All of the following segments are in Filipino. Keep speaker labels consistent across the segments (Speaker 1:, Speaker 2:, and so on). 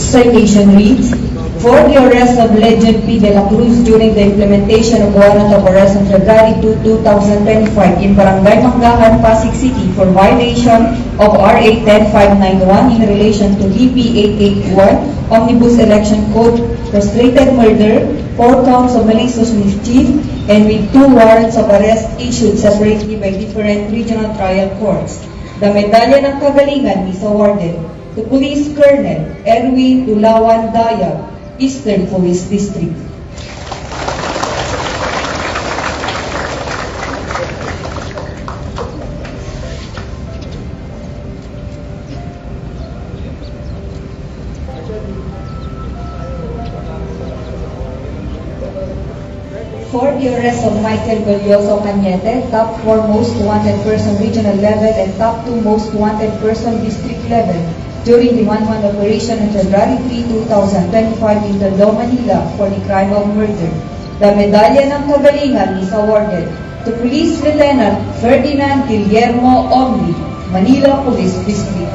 Speaker 1: citation reads, for the arrest of Legend P. De La Cruz during the implementation of warrant of arrest on February 2, 2025 in Barangay Manggahan, Pasig City for violation of RA 10591 in relation to DP 881 Omnibus Election Code, frustrated murder, 4 counts of malicious mischief, and with 2 warrants of arrest issued separately by different regional trial courts. The Medalya ng Kagalingan is awarded to Police Colonel Erwin Tulawan Dayag, Eastern Police District. For the arrest of Michael Golyoso Cañete, top 4 most wanted person regional level and top 2 most wanted person district level, during the one-month operation on February 3, 2025 in Tondo, Manila for the crime of murder. The Medalya ng Kagalingan is awarded to Police Lieutenant Ferdinand Guillermo Omni, Manila Police District.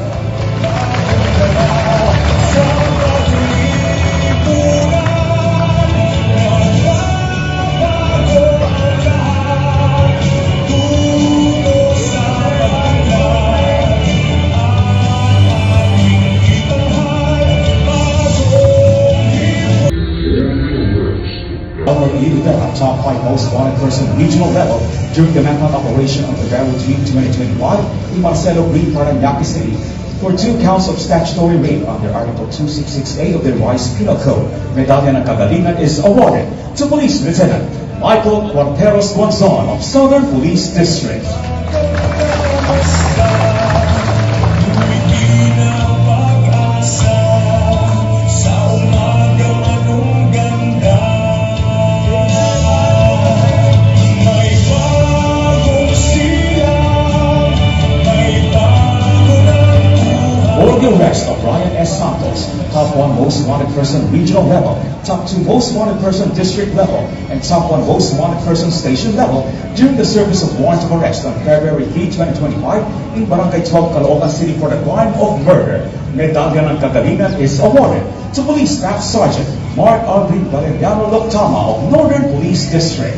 Speaker 2: Top 5 most wanted person regional level during the manhunt operation on February 3, 2025 in Marcelo Green, Parañaque City for 2 counts of statutory rape under Article 2668 of the Revised Penal Code. Medalya ng Kagalingan is awarded to Police Lieutenant Michael Cuarteros Guanzon of Southern Police District. The arrest of Ryan S. Santos, top 1 most wanted person regional level, top 2 most wanted person district level, and top 1 most wanted person station level during the service of warrant of arrest on February 3, 2025 in Barangay 12, Caloocan City for the crime of murder. Medalya ng Kagalingan is awarded to Police Staff Sergeant Mark Alvin Valeriano Loctama of Northern Police District.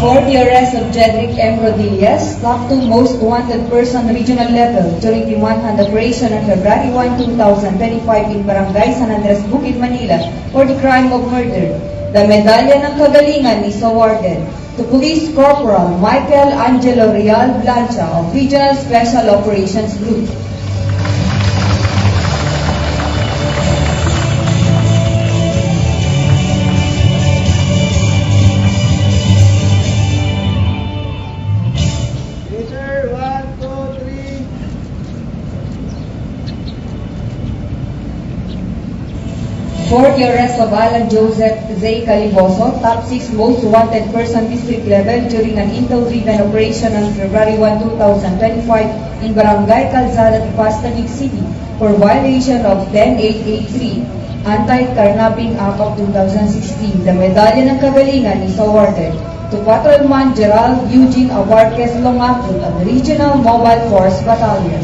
Speaker 1: For the arrest of Jedrick M. Rodriguez, top 2 most wanted person regional level during the one-hand operation on February 1, 2025 in Barangay San Andres, Bukid, Manila for the crime of murder. The Medalya ng Kagalingan is awarded to Police Corporal Michael Angelo Real Blancha of Regional Special Operations Group. For the arrest of Alan Joseph Zay Caliboso, top 6 most wanted person district level during an intel-driven operation on February 1, 2025 in Barangay Calzada, Pastanig City for violation of 10883 Anti-Carnapping Act of 2016. The Medalya ng Kagalingan is awarded to Patrolman Gerald Eugene Abarquez Longaput of the Regional Mobile Force Battalion.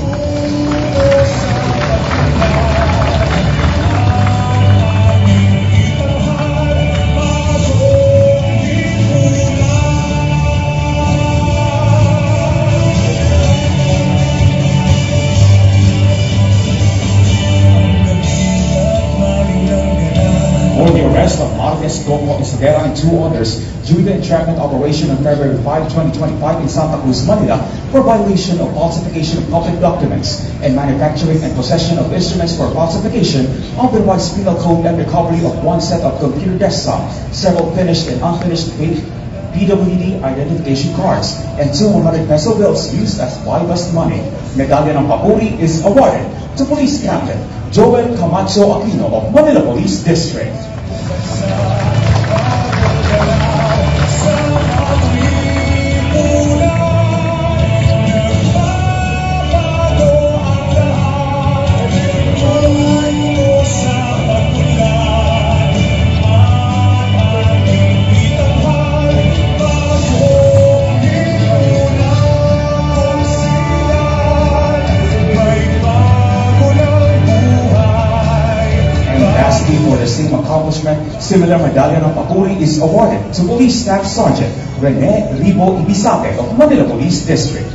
Speaker 2: Of Martes Gopo Isadera and 2 others during the entrapment operation on February 5, 2025 in Santa Cruz, Manila for violation of falsification of public documents and manufacturing and possession of instruments for falsification of the Revised Penal Code and recovery of 1 set of computer desktop, several finished and unfinished PWD identification cards, and 200 peso bills used as buy-bust money. Medalya ng Papuri is awarded to Police Captain Joel Camacho Aquino of Manila Police District. Similar medallion of papuri is awarded to Police Staff Sergeant Rene Ribo Ibisate of Manila Police District.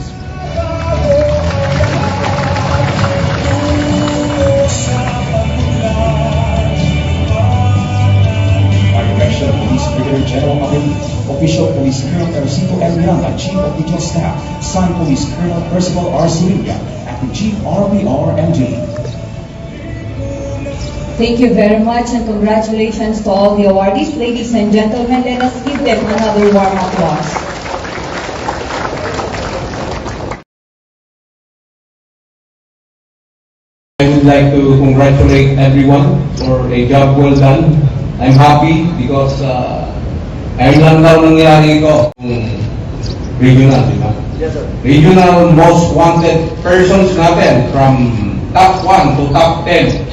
Speaker 2: Direction of Police Brigadier General Ability, Official Police Colonel Ercito M. Miranda, Chief of Regional Staff, Signed Police Colonel Percival R. Zuliga, Acting Chief RBR MD.
Speaker 1: Thank you very much and congratulations to all the awardees. Ladies and gentlemen, let us give them another warm applause.
Speaker 3: I would like to congratulate everyone for a job well done. I'm happy because ayun lang daw nangyari ko. Regional, di ba?
Speaker 4: Yes, sir.
Speaker 3: Regional most wanted persons natin from top 1 to top 10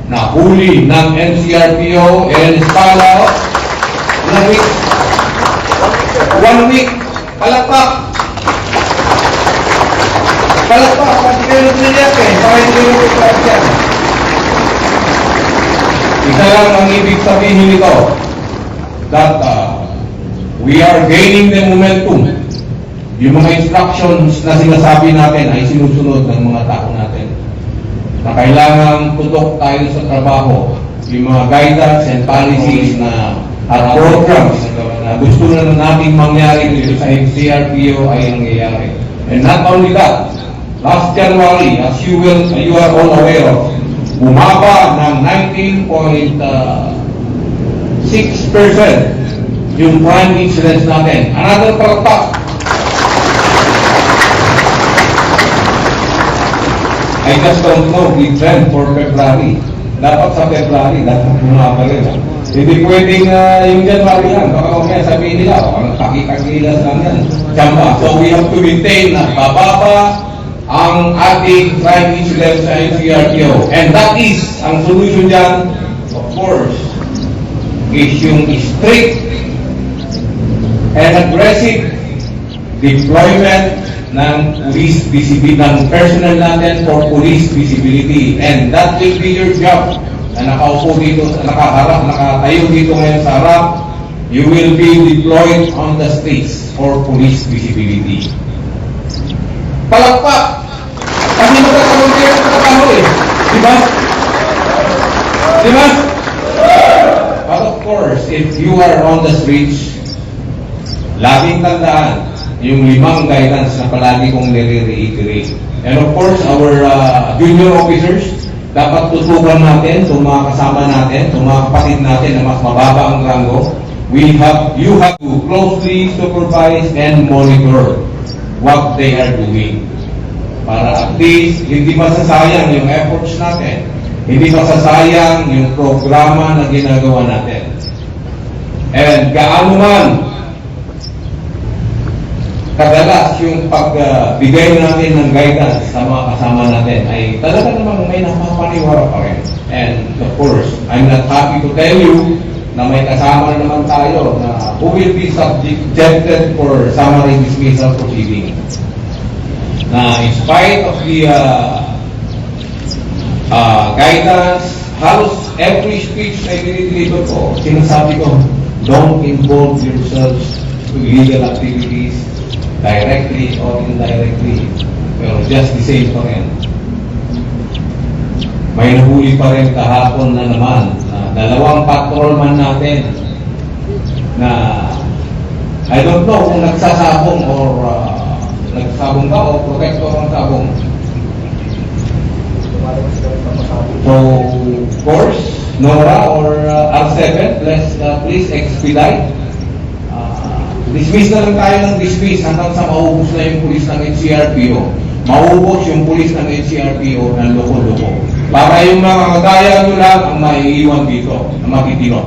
Speaker 3: na huli ng NCRPO and Espala. Ilang week? 1 week. Palakpak! Palakpak! Pati kayo nagsiyak eh. Bakit kayo nagsiyak yan? Isa lang ang ibig sabihin nito, that we are gaining the momentum. Yung mga instructions na sinasabi natin ay sinusunod ng mga tao natin. Na kailangan tutok tayo sa trabaho. Yung mga guidance and policies na at programs na gusto na natin mangyari dito sa NCRPO ay nangyayari. And not only that, last January, as you are all aware of, bumaba ng 19.6% yung crime incidence natin. Another palakpak. I just don't know the trend for February. Dapat sa February, dapat bumaba rin. Hindi pwedeng yung January lang. Baka mamaya sabihin nila, pakikagilas lang yan. Jamba. So we have to maintain na bababa ang ating crime incidence sa NCRPO. And that is, ang solution dyan, of course, is yung strict and aggressive deployment ng police visibility, ng personnel natin for police visibility. And that will be your job. Na nakaupo dito, nakaharap, nakatayo dito ngayon sa harap, you will be deployed on the streets for police visibility. Palakpak! Kasi magkakaroon kayo sa trabaho eh. Diba? Diba? But of course, if you are on the streets, laging tandaan yung 5 guidance na palagi kong nire-reiterate. And of course, our junior officers, dapat tutukan natin sa mga kasama natin, sa mga kapatid natin na mas mababa ang rango. You have to closely supervise and monitor what they are doing. Para at least, hindi masasayang yung efforts natin. Hindi masasayang yung programa na ginagawa natin. And gaano man kadalas yung pagbigay natin ng guidance sa mga kasama natin ay talaga namang may napapaniwara pa rin. And of course, I'm not happy to tell you na may kasama na naman tayo na who will be subjected for summary dismissal proceeding. Na in spite of the guidance, halos every speech na dinideliver ko, sinasabi ko, don't involve yourselves to illegal activities directly or indirectly. Pero just the same pa rin. May nahuli pa rin kahapon na naman na 2 patrolman natin na I don't know kung nagsasabong or nagsabong ka o protector ang sabong. So, of course, Nora or R7, please expedite. Dismiss na lang tayo ng dismiss hanggang sa maubos na yung pulis ng NCRPO. Maubos yung pulis ng NCRPO ng loko-loko. Para yung mga kagaya nyo lang ang maiiwan dito, na makitino.